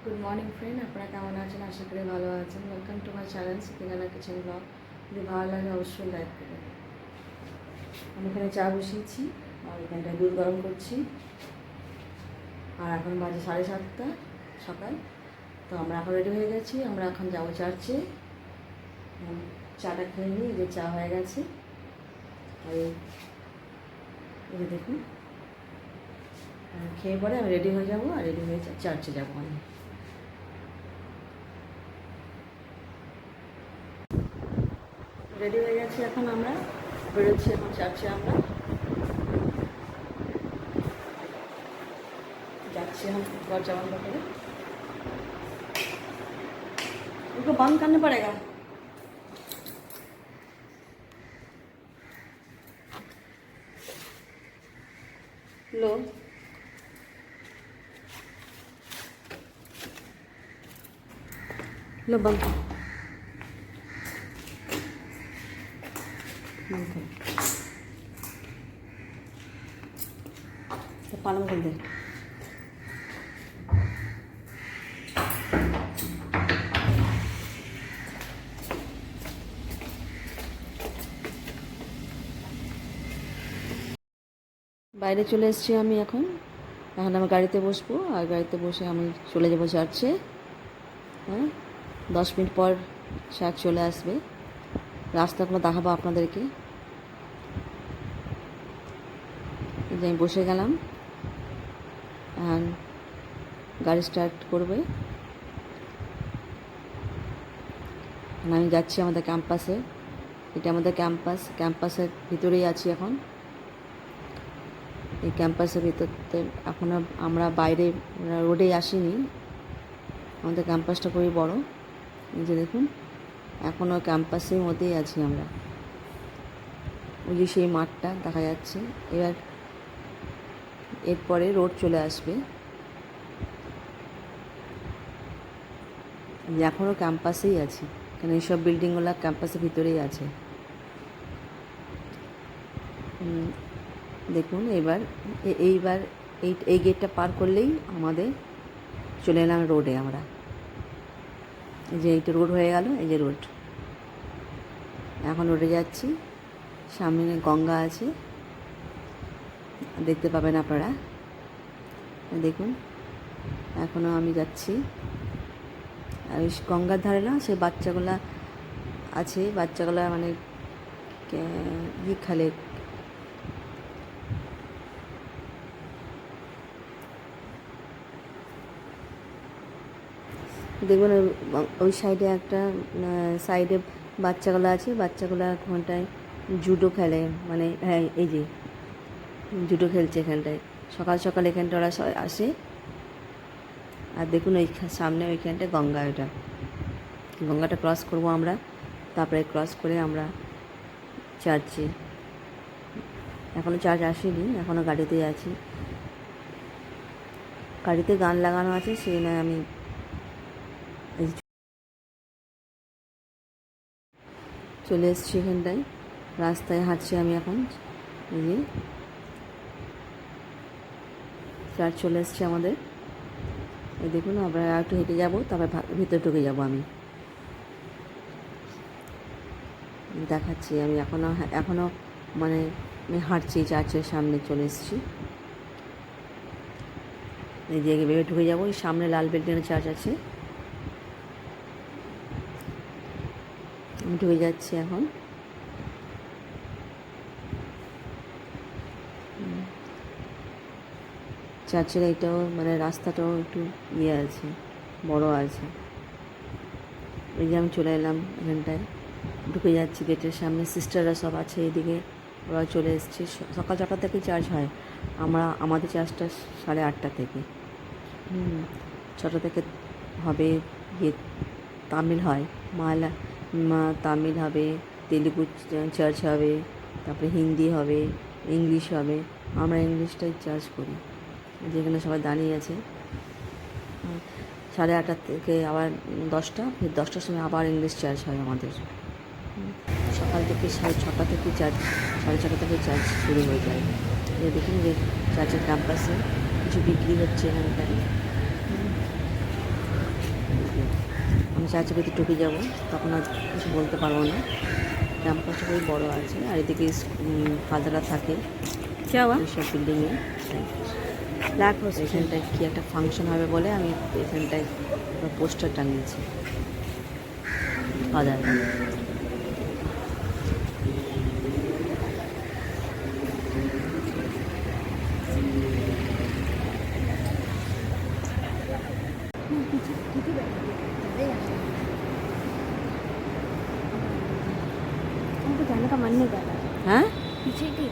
Good morning friend, আপনারা কেমন আছেন? আশা করি ভালো আছেন। ওয়েলকাম টু মাই চ্যানেল সিকিগানা কিচেন ব্লগ। যদি ভালো লাগে অবশ্যই লাইক করবেন। আমি এখানে চা বসিয়েছি আর এখানটায় দুধ গরম করছি। আর এখন বাজে 7:30 সকাল। তো আমরা এখন রেডি হয়ে গেছি, আমরা এখন যাবো চার্চে। চাটা খেয়ে নিই, যে চা হয়ে গেছে। আর এই দেখুন, খেয়ে পরে আমি রেডি হয়ে যাবো, আর রেডি হয়ে চার্চে যাবো আমি। রেডি হয়ে গেছি, এখন আমরা বেরোচ্ছি এখন চার্চে। আমরা যাচ্ছি এখন দরজা বন্ধ করে। उनको बंद करना पड़ेगा। लो लो बंद कर। तो पालन कर दे। বাইরে চলে এসেছি আমি এখন আমি গাড়িতে বসবো, আর গাড়িতে বসে আমি চলে যাবো চার্চে। হ্যাঁ, 10 মিনিট পর চার্চ চলে আসবে। রাস্তাগুলো দেখাবো আপনাদেরকে। যে আমি বসে গেলাম, আর গাড়ি স্টার্ট করবে। আমি যাচ্ছি আমাদের ক্যাম্পাসে। এটা আমাদের ক্যাম্পাসের ভিতরেই আছি এখন। এই ক্যাম্পাসের ভিতরতে এখনও আমরা বাইরে রোডে আসিনি। আমাদের ক্যাম্পাসটা খুবই বড়। এই যে দেখুন, এখনও ক্যাম্পাসের মধ্যেই আছি আমরা। ওই যে সেই মাঠটা দেখা যাচ্ছে। এবার এরপরে রোড চলে আসবে। এখনও ক্যাম্পাসেই আছি, কারণ এইসব বিল্ডিংগুলো ক্যাম্পাসের ভিতরেই আছে। দেখুন, এইবার এই গেটটা পার করলেই আমাদের চলে এলাম রোডে আমরা। এই যে এইটা রোড হয়ে গেল, এই যে রোড। এখন রোডে যাচ্ছি। সামনে গঙ্গা আছে, দেখতে পাবেন আপনারা। দেখুন, এখনও আমি যাচ্ছি। আর ওই গঙ্গার ধারে না, সে বাচ্চাগুলা আছে, বাচ্চাগুলা মানে খেলে। দেখুন, ওই সাইডে একটা সাইডে বাচ্চাগুলো আছে। বাচ্চাগুলো ওখানটায় জুডো খেলে, মানে হ্যাঁ, এই যে জুডো খেলছে এখানটায়। সকাল সকাল এখানটা ওরা আসে। আর দেখুন ওই সামনে ওইখানটায় গঙ্গা। ওইটা গঙ্গাটা ক্রস করবো আমরা, তারপরে ক্রস করে আমরা চার্চে। এখনও চার্চ আসেনি, এখনও গাড়িতেই আছি। গাড়িতে গান লাগানো আছে, সেই নয় আমি চলে এসেছি এখানটায়। রাস্তায় হাঁটছি আমি এখন। এই যে চার্চ চলে এসেছি আমাদের। এই দেখুন, আমরা একটু হেঁটে যাবো, তারপরে ভিতরে ঢুকে যাবো। আমি দেখাচ্ছি। আমি এখনও মানে আমি হাঁটছি, চার্চের সামনে চলে এসেছি। এই যে ভেবে ঢুকে যাবো। এই সামনে লাল বিল্ডিংয়ের চার্চ আছে, আমি ঢুকে যাচ্ছি এখন। চার্চের এইটাও মানে রাস্তাটাও একটু আছে, বড় আছে। এই যে আমি চলে এলাম এখানটায়, ঢুকে যাচ্ছি গেটের সামনে। সিস্টাররা সব আছে এদিকে, ওরা চলে এসছে। সকাল 6টা থেকে চার্চ হয়। আমাদের চার্চটা 8:30 থেকে 6টা থেকে হবে। ইয়ে তামিল হয়, তামিল হবে, তেলুগু চার্চ হবে, তারপরে হিন্দি হবে, ইংলিশ হবে। আমরা ইংলিশটাই চার্চ করি, যেখানে সবাই দাঁড়িয়ে আছে। 8:30 থেকে আবার 10টা, ফের 10টার সময় আবার ইংলিশ চার্চ হয় আমাদের। সকাল থেকে 6:30 থেকে চার্চ, 6:30 থেকে চার্চ শুরু হয়ে যায়। দেখুন যে চার্চের ক্যাম্পাসে কিছু বিক্রি হচ্ছে এখানটায়। চার্চের ভিতরে ঢুকে যাবো, তখন আর কিছু বলতে পারবো না। ক্যাম্পাসটা খুবই বড়ো আছে, আর এদিকে ফাদাররা থাকে এইসব বিল্ডিংয়ে। এখানটায় কি একটা ফাংশন হবে বলে আমি এখানটায় পোস্টার টাঙিয়েছি ফাদার। जाने का मन नहीं कर रहा। हाँ पीछे की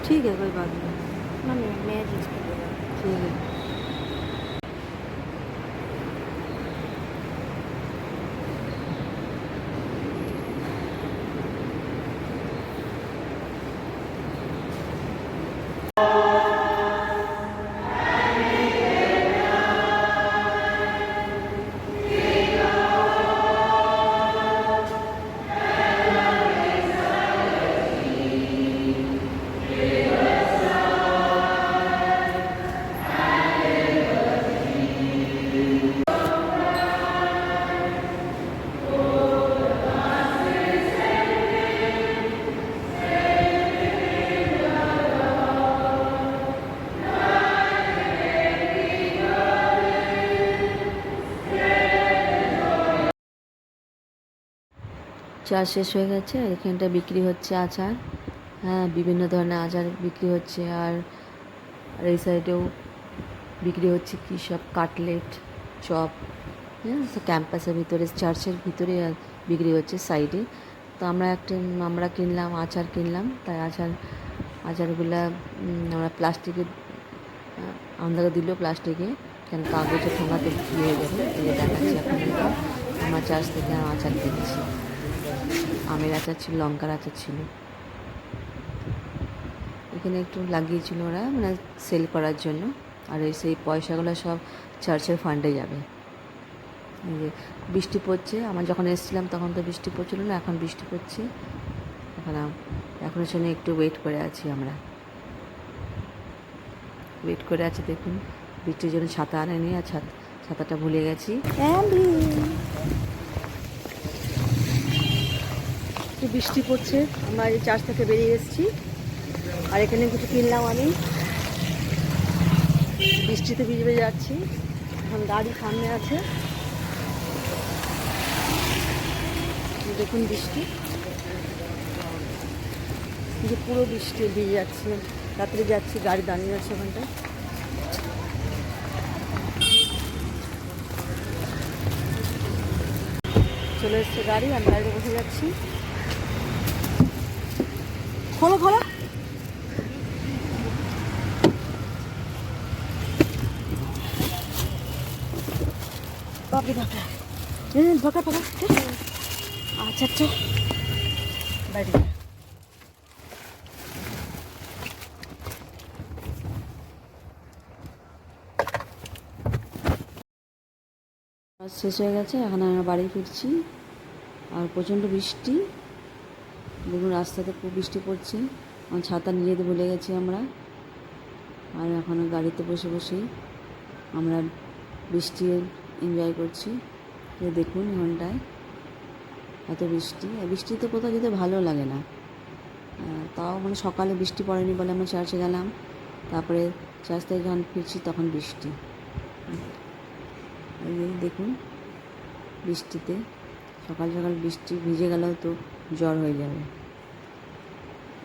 ठीक है, कोई बात नहीं, ना मैं चीज़ कर दूँगा। ठीक है। চা শেষ হয়ে গেছে, আর এখানটা বিক্রি হচ্ছে আচার। হ্যাঁ, বিভিন্ন ধরনের আচার বিক্রি হচ্ছে। আর এই সাইডেও বিক্রি হচ্ছে কী সব কাটলেট, চপ। হ্যাঁ, ক্যাম্পাসের ভিতরে, চার্চের ভিতরে বিক্রি হচ্ছে সাইডে। তো আমরা কিনলাম, আচার কিনলাম। তাই আচারগুলা আমরা প্লাস্টিকে আমাদেরকে দিল, প্লাস্টিকে, কেন কাগজে ঠোঙাতে বিক্রি হয়ে যাবে। এই যে দেখাচ্ছি আপনাদেরকে, আমরা চার্চ থেকে আচার কিনেছি। আমের আচার ছিল, লঙ্কার আচার ছিল। এখানে একটু লাগিয়েছিল ওরা, মানে সেল করার জন্য। আর সেই পয়সাগুলো সব চার্চের ফান্ডে যাবে। এই যে বৃষ্টি পড়ছে, আমার যখন এসেছিলাম তখন তো বৃষ্টি পড়ছিল না, এখন বৃষ্টি পড়ছে। এখনের জন্য একটু ওয়েট করে আছি, আমরা ওয়েট করে আছি। দেখুন, বৃষ্টির জন্য ছাতা আনেনি, আর ছাতাটা ভুলে গেছি। বৃষ্টি পড়ছে, আমরা এই চার্চ থেকে বেরিয়ে এসেছি। আর এখানে কিছু কিনলাম আমি, বৃষ্টিতে ভিজে যাচ্ছি। এখন গাড়ি সামনে আছে, দেখুন বৃষ্টি, যে পুরো বৃষ্টি ভিজে যাচ্ছে। রাত্রে যাচ্ছি, গাড়ি দাঁড়িয়ে যাচ্ছে ওখানটায়। চলে এসছে গাড়ি, আমি গাড়িতে বসে যাচ্ছি। খোলো খোলো, বাপরে বাপরে, ফাঁকা ফাঁকা। আচ্ছা আচ্ছা, বাইরে শেষ হয়ে গেছে, এখন আমরা বাড়ি ফিরছি। আর প্রচণ্ড বৃষ্টি, দেখুন রাস্তাতে খুব বৃষ্টি পড়ছে। আমার ছাতা নিয়ে যেতে ভুলে গেছি আমরা। আর এখন গাড়িতে বসে বসেই আমরা বৃষ্টি এনজয় করছি। দেখুন ঘন্টায় এত বৃষ্টি, আর বৃষ্টিতে কোথাও যেতে ভালো লাগে না। তাও মানে সকালে বৃষ্টি পড়েনি বলে আমরা চার্চে গেলাম, তারপরে চার্চ থেকে যখন ফিরছি তখন বৃষ্টি। এই যে দেখুন, বৃষ্টিতে সকাল সকাল বৃষ্টি ভিজে গেলেও তো জ্বর হয়ে যাবে।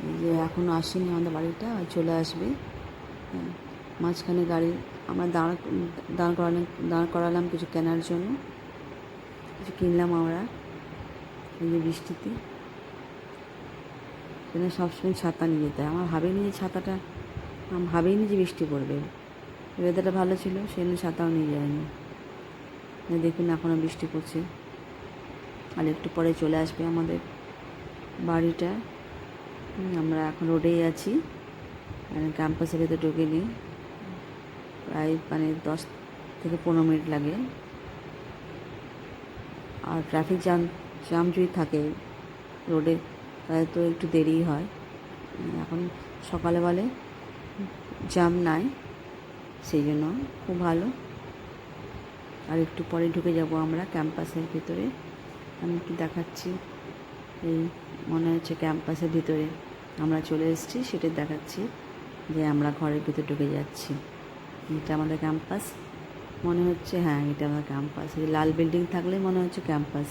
এই যে এখনও আসেনি আমাদের বাড়িটা, চলে আসবে। মাঝখানে গাড়ি আমরা দাঁড় করালাম কিছু কেনার জন্য, কিছু কিনলাম আমরা। এই যে বৃষ্টিতে সেখানে সবসময় ছাতা নিয়ে যেতে হয়। আমি ভাবিনি যে বৃষ্টি পড়বে। ওয়েদারটা ভালো ছিল, সেজন্য ছাতাও নিয়ে যায়নি। দেখুন এখনও বৃষ্টি পড়ছে, আর একটু পরে চলে আসবে আমাদের বাড়িটা। আমরা এখন রোডেই আছি, ক্যাম্পাসের ভেতরে ঢুকিনি। প্রায় 10 থেকে 15 মিনিট লাগে। আর ট্রাফিক জ্যাম যদি থাকে রোডে, তাহলে তো একটু দেরিই হয়। এখন সকালে বলে জ্যাম নাই, সেই জন্য খুব ভালো। আর একটু পরে ঢুকে যাব আমরা ক্যাম্পাসের ভিতরে। আমি একটু দেখাচ্ছি, এই মনে হচ্ছে ক্যাম্পাসের ভিতরে আমরা চলে এসেছি, সেটা দেখাচ্ছি যে আমরা ঘরের ভিতরে ঢুকে যাচ্ছি। এটা আমাদের ক্যাম্পাস মনে হচ্ছে, হ্যাঁ এটা আমাদের ক্যাম্পাস। এই লাল বিল্ডিং থাকলে মনে হচ্ছে ক্যাম্পাস।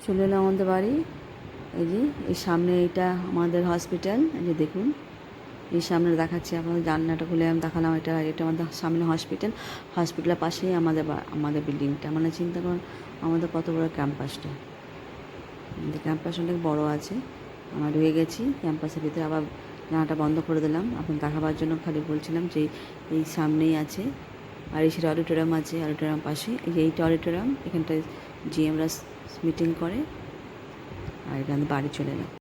চলে এলাম আমাদের বাড়ি। এই যে এই সামনে এটা আমাদের হসপিটাল, এই যে দেখুন এই সামনে দেখাচ্ছি আপনাদের, জানলাটা খুলে আমি দেখালাম, এটা আমাদের সামনে হসপিটাল। হসপিটালের পাশেই আমাদের বিল্ডিংটা। মানে চিন্তা করুন আমাদের কত বড় ক্যাম্পাসটা। আমাদের ক্যাম্পাস অনেক বড় আছে। আমরা ঢুকে গেছি ক্যাম্পাসের ভিতরে, আবার জানাটা বন্ধ করে দিলাম আপনার দেখাবার জন্য, খালি বলছিলাম যে এই সামনেই আছে। আর এই সেটা অডিটোরিয়াম আছে, অডিটোরিয়াম পাশে এই যে এইটা অডিটোরিয়াম, এখানটায় জিএমরা মিটিং করে। আর এখানে বাড়ি চলে এলাম।